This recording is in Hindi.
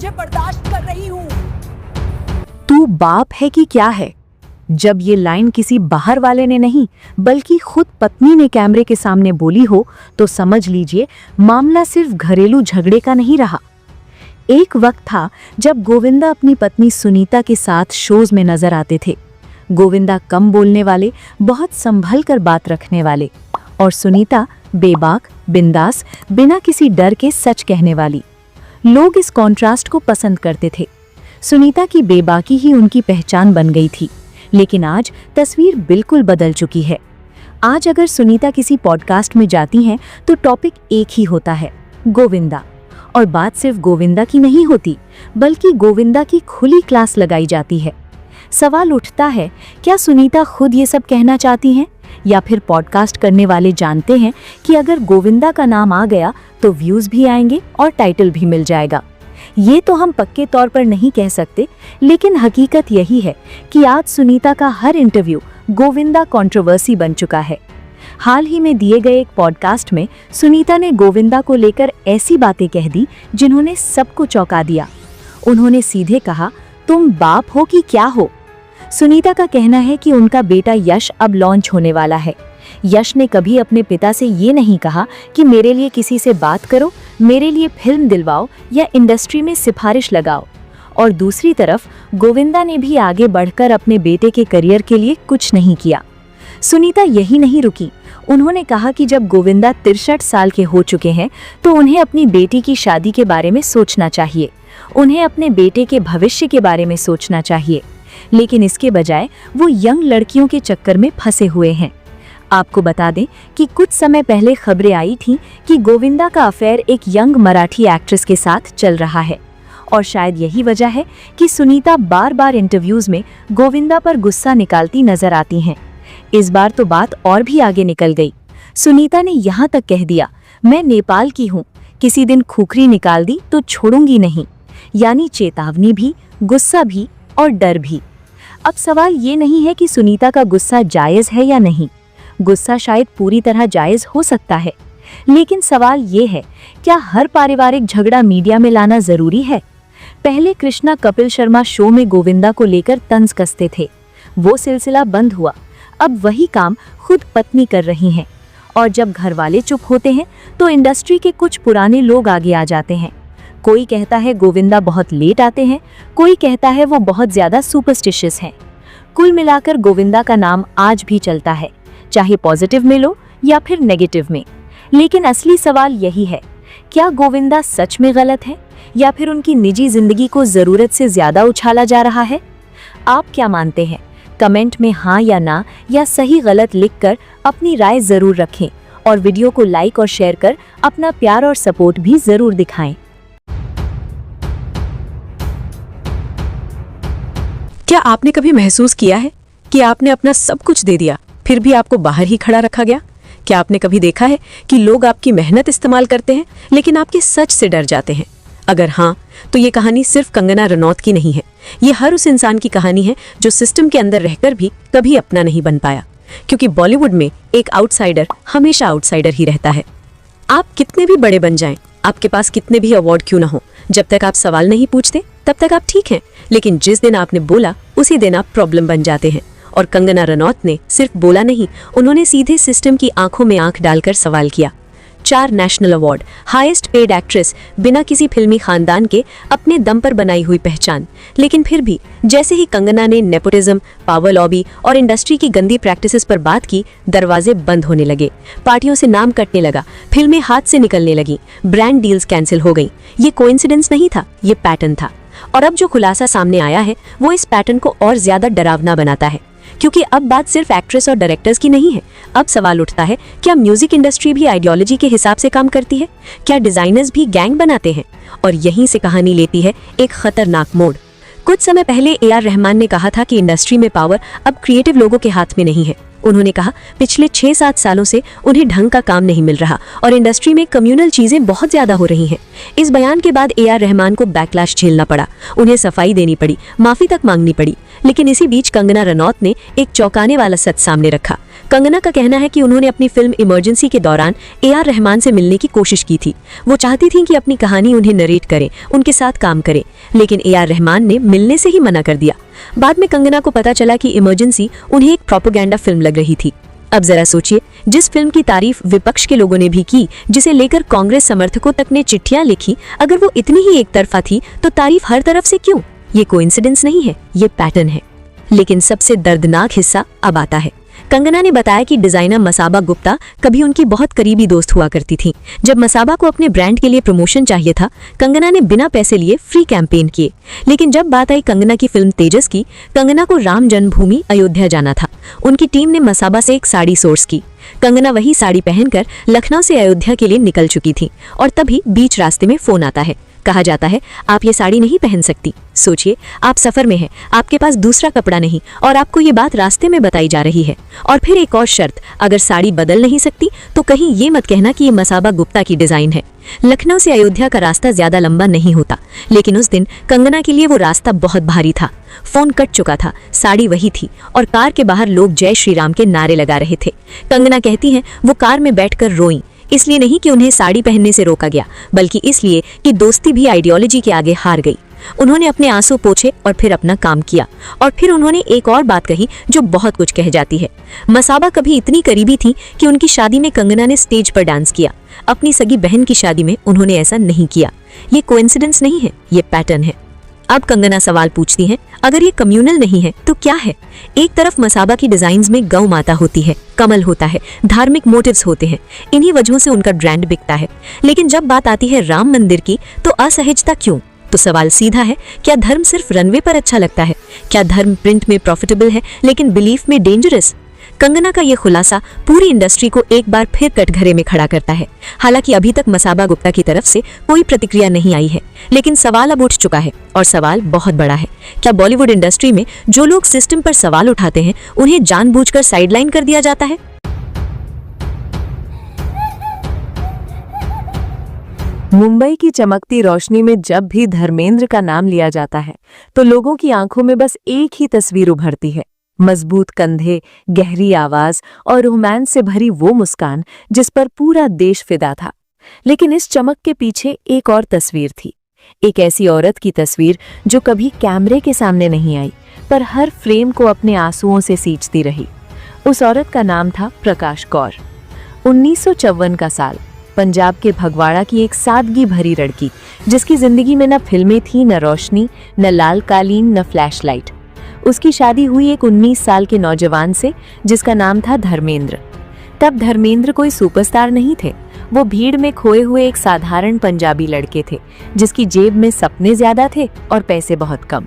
तुझे बर्दाश्त कर रही हूँ। तू बाप है कि क्या है? जब ये लाइन किसी बाहर वाले ने नहीं बल्कि खुद पत्नी ने कैमरे के सामने बोली हो तो समझ लीजिए मामला सिर्फ घरेलू झगड़े का नहीं रहा। एक वक्त था जब गोविंदा अपनी पत्नी सुनीता के साथ शोज में नजर आते थे। गोविंदा कम बोलने वाले, बहुत संभल कर बात रखने वाले, और सुनीता बेबाक, बिंदास, बिना किसी डर के सच कहने वाली। लोग इस कॉन्ट्रास्ट को पसंद करते थे। सुनीता की बेबाकी ही उनकी पहचान बन गई थी। लेकिन आज तस्वीर बिल्कुल बदल चुकी है। आज अगर सुनीता किसी पॉडकास्ट में जाती हैं तो टॉपिक एक ही होता है, गोविंदा। और बात सिर्फ गोविंदा की नहीं होती बल्कि गोविंदा की खुली क्लास लगाई जाती है। सवाल उठता है, क्या सुनीता खुद ये सब कहना चाहती हैं या फिर पॉडकास्ट करने वाले जानते हैं कि अगर गोविंदा का नाम आ गया तो व्यूज भी आएंगे और टाइटल भी मिल जाएगा। ये तो हम पक्के तौर पर नहीं कह सकते, लेकिन हकीकत यही है कि आज सुनीता का हर इंटरव्यू गोविंदा कंट्रोवर्सी बन चुका है। हाल ही में दिए गए एक पॉडकास्ट में सुनीता ने गोविंदा को लेकर ऐसी बातें कह दी जिन्होंने सबको चौंका दिया। उन्होंने सीधे कहा, तुम बाप हो कि क्या हो? सुनीता का कहना है कि उनका बेटा यश अब लॉन्च होने वाला है। यश ने कभी अपने पिता से ये नहीं कहा कि मेरे लिए किसी से बात करो, मेरे लिए फिल्म दिलवाओ या इंडस्ट्री में सिफारिश लगाओ। और दूसरी तरफ गोविंदा ने भी आगे बढ़कर अपने बेटे के करियर के लिए कुछ नहीं किया। सुनीता यही नहीं रुकी। उन्होंने कहा कि जब गोविंदा 63 साल के हो चुके हैं तो उन्हें अपनी बेटी की शादी के बारे में सोचना चाहिए, उन्हें अपने बेटे के भविष्य के बारे में सोचना चाहिए। लेकिन इसके बजाय वो यंग लड़कियों के चक्कर में फंसे हुए हैं। आपको बता दें कि कुछ समय पहले खबरें आई थीं कि गोविंदा का अफेयर एक यंग मराठी एक्ट्रेस के साथ चल रहा है। और शायद यही वजह है कि सुनीता बार बार इंटरव्यूज में गोविंदा पर गुस्सा निकालती नजर आती हैं। इस बार तो बात और भी आगे निकल गई। सुनीता ने यहाँ तक कह दिया, मैं नेपाल की हूँ, किसी दिन खुखरी निकाल दी तो छोड़ूंगी नहीं। यानी चेतावनी भी, गुस्सा भी और डर भी। अब सवाल ये नहीं है कि सुनीता का गुस्सा जायज है या नहीं। गुस्सा शायद पूरी तरह जायज हो सकता है, लेकिन सवाल ये है, क्या हर पारिवारिक झगड़ा मीडिया में लाना जरूरी है? पहले कृष्णा कपिल शर्मा शो में गोविंदा को लेकर तंज कसते थे, वो सिलसिला बंद हुआ। अब वही काम खुद पत्नी कर रही हैं। और जब घर वाले चुप होते हैं तो इंडस्ट्री के कुछ पुराने लोग आगे आ जाते हैं। कोई कहता है गोविंदा बहुत लेट आते हैं, कोई कहता है वो बहुत ज्यादा सुपरस्टिशियस हैं। कुल मिलाकर गोविंदा का नाम आज भी चलता है, चाहे पॉजिटिव में लो या फिर नेगेटिव में। लेकिन असली सवाल यही है, क्या गोविंदा सच में गलत है या फिर उनकी निजी जिंदगी को जरूरत से ज्यादा उछाला जा रहा है? आप क्या मानते हैं? कमेंट में हाँ या ना या सही गलत लिखकर अपनी राय जरूर रखें और वीडियो को लाइक और शेयर कर अपना प्यार और सपोर्ट भी जरूर दिखाएं। क्या आपने कभी महसूस किया है कि आपने अपना सब कुछ दे दिया फिर भी आपको बाहर ही खड़ा रखा गया? क्या आपने कभी देखा है कि लोग आपकी मेहनत इस्तेमाल करते हैं लेकिन आपके सच से डर जाते हैं? अगर हाँ, तो ये कहानी सिर्फ कंगना रनौत की नहीं है। ये हर उस इंसान की कहानी है जो सिस्टम के अंदर रहकर भी कभी अपना नहीं बन पाया, क्योंकि बॉलीवुड में एक आउटसाइडर हमेशा आउटसाइडर ही रहता है। आप कितने भी बड़े बन जाएं, आपके पास कितने भी अवार्ड क्यों ना हो, जब तक आप सवाल नहीं पूछते तब तक आप ठीक हैं। लेकिन जिस दिन आपने बोला उसी दिन आप प्रॉब्लम बन जाते हैं। और कंगना रनौत ने सिर्फ बोला नहीं, उन्होंने सीधे सिस्टम की आंखों में आंख डालकर सवाल किया। 4 national award, highest paid actress, बिना किसी फिल्मी खानदान के अपने दम पर बनाई हुई पहचान। लेकिन फिर भी जैसे ही कंगना ने नेपोटिज्म, पावर लॉबी और इंडस्ट्री की गंदी प्रैक्टिसेस पर बात की, दरवाजे बंद होने लगे, पार्टियों से नाम कटने लगा, फिल्में हाथ से निकलने लगी, ब्रांड डील्स कैंसिल हो गई। ये कोइंसिडेंस नहीं था, ये पैटर्न था। और अब जो खुलासा सामने आया है वो इस पैटर्न को और ज्यादा डरावना बनाता है, क्योंकि अब बात सिर्फ एक्ट्रेस और डायरेक्टर्स की नहीं है। अब सवाल उठता है, क्या म्यूजिक इंडस्ट्री भी आइडियोलॉजी के हिसाब से काम करती है? क्या डिजाइनर्स भी गैंग बनाते हैं? और यहीं से कहानी लेती है एक खतरनाक मोड़। कुछ समय पहले AR रहमान ने कहा था कि इंडस्ट्री में पावर अब क्रिएटिव लोगों के हाथ में नहीं है। उन्होंने कहा, पिछले 6-7 सालों से उन्हें ढंग का काम नहीं मिल रहा और इंडस्ट्री में कम्युनल चीजें बहुत ज्यादा हो रही हैं। इस बयान के बाद AR रहमान को बैकलैश झेलना पड़ा, उन्हें सफाई देनी पड़ी, माफी तक मांगनी पड़ी। लेकिन इसी बीच कंगना रनौत ने एक चौंकाने वाला सच सामने रखा। कंगना का कहना है कि उन्होंने अपनी फिल्म इमरजेंसी के दौरान AR रहमान से मिलने की कोशिश की थी। वो चाहती थीं कि अपनी कहानी उन्हें नरेट करें, उनके साथ काम करें, लेकिन AR रहमान ने मिलने से ही मना कर दिया। बाद में कंगना को पता चला कि इमरजेंसी उन्हें एक प्रोपेगेंडा फिल्म लग रही थी। अब जरा सोचिए, जिस फिल्म की तारीफ विपक्ष के लोगों ने भी की, जिसे लेकर कांग्रेस समर्थकों तक ने चिट्ठियां लिखी, अगर वो इतनी ही एक तरफा थी तो तारीफ हर तरफ से क्यों? ये कोइंसिडेंस नहीं है, ये पैटर्न है। लेकिन सबसे दर्दनाक हिस्सा अब आता है। कंगना ने बताया कि डिजाइनर मसाबा गुप्ता कभी उनकी बहुत करीबी दोस्त हुआ करती थी। जब मसाबा को अपने ब्रांड के लिए प्रमोशन चाहिए था, कंगना ने बिना पैसे लिए फ्री कैंपेन किए। लेकिन जब बात आई कंगना की फिल्म तेजस की, कंगना को राम जन्मभूमि अयोध्या जाना था। उनकी टीम ने मसाबा से एक साड़ी सोर्स की। कंगना वही साड़ी पहनकर लखनऊ से अयोध्या के लिए निकल चुकी थी और तभी बीच रास्ते में फोन आता है। कहा जाता है, आप ये साड़ी नहीं पहन सकती। सोचिए, आप सफर में हैं, आपके पास दूसरा कपड़ा नहीं और आपको ये बात रास्ते में बताई जा रही है। और फिर एक और शर्त, अगर साड़ी बदल नहीं सकती तो कहीं ये मत कहना कि ये मसाबा गुप्ता की डिजाइन है। लखनऊ से अयोध्या का रास्ता ज्यादा लंबा नहीं होता, लेकिन उस दिन कंगना के लिए वो रास्ता बहुत भारी था। फोन कट चुका था, साड़ी वही थी और कार के बाहर लोग जय श्री राम के नारे लगा रहे थे। कंगना कहती हैं, वो कार में बैठकर रोईं, इसलिए नहीं कि उन्हें साड़ी पहनने से रोका गया, बल्कि इसलिए कि दोस्ती भी आइडियोलॉजी के आगे हार गई। उन्होंने अपने आंसू पोंछे और फिर अपना काम किया। और फिर उन्होंने एक और बात कही जो बहुत कुछ कह जाती है। मसाबा कभी इतनी करीबी थी कि उनकी शादी में कंगना ने स्टेज पर डांस किया। अपनी सगी बहन की शादी में उन्होंने ऐसा नहीं किया। ये कोइंसिडेंस नहीं है, ये पैटर्न है। अब कंगना सवाल पूछती हैं, अगर ये कम्युनल नहीं है तो क्या है? एक तरफ मसाबा की डिजाइन्स में गौ माता होती है, कमल होता है, धार्मिक मोटिव्स होते हैं, इन्हीं वजहों से उनका ब्रांड बिकता है। लेकिन जब बात आती है राम मंदिर की तो असहजता क्यों? तो सवाल सीधा है, क्या धर्म सिर्फ रनवे पर अच्छा लगता है? क्या धर्म प्रिंट में प्रॉफिटेबल है लेकिन बिलीफ में डेंजरस? कंगना का ये खुलासा पूरी इंडस्ट्री को एक बार फिर कटघरे में खड़ा करता है। हालांकि अभी तक मसाबा गुप्ता की तरफ से कोई प्रतिक्रिया नहीं आई है, लेकिन सवाल अब उठ चुका है और सवाल बहुत बड़ा है। क्या बॉलीवुड इंडस्ट्री में जो लोग सिस्टम पर सवाल उठाते हैं उन्हें जानबूझकर साइडलाइन कर दिया जाता है? मुंबई की चमकती रोशनी में जब भी धर्मेंद्र का नाम लिया जाता है तो लोगों की आंखों में बस एक ही तस्वीर उभरती है, मजबूत कंधे, गहरी आवाज और रोमांस से भरी वो मुस्कान जिस पर पूरा देश फिदा था। लेकिन इस चमक के पीछे एक और तस्वीर थी, एक ऐसी औरत की तस्वीर जो कभी कैमरे के सामने नहीं आई पर हर फ्रेम को अपने आंसुओं से सींचती रही। उस औरत का नाम था प्रकाश कौर। 1954 का साल, पंजाब के फगवाड़ा की एक सादगी भरी लड़की जिसकी जिंदगी में न फिल्में थी, न रोशनी, न लाल कालीन, न फ्लैशलाइट। उसकी शादी हुई एक 19 साल के नौजवान से जिसका नाम था धर्मेंद्र। तब धर्मेंद्र कोई सुपरस्टार नहीं थे, वो भीड़ में खोए हुए एक साधारण पंजाबी लड़के थे जिसकी जेब में सपने ज्यादा थे और पैसे बहुत कम।